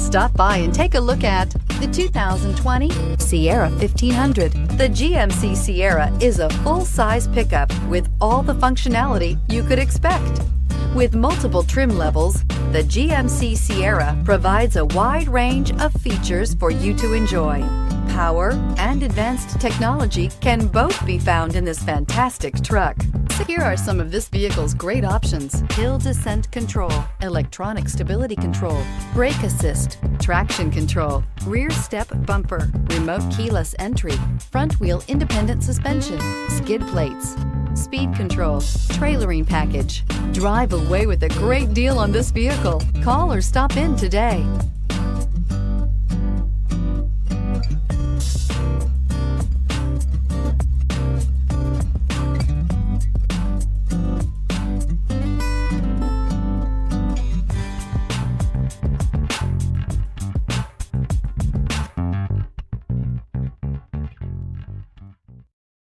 Stop by and take a look at the 2020 Sierra 1500. The GMC Sierra is a full-size pickup with all the functionality you could expect. With multiple trim levels, the GMC Sierra provides a wide range of features for you to enjoy. Power and advanced technology can both be found in this fantastic truck. Here are some of this vehicle's great options: hill descent control, electronic stability control, brake assist, traction control, rear step bumper, remote keyless entry, front wheel independent suspension, skid plates, speed control, trailering package. Drive away with a great deal on this vehicle. Call or stop in today.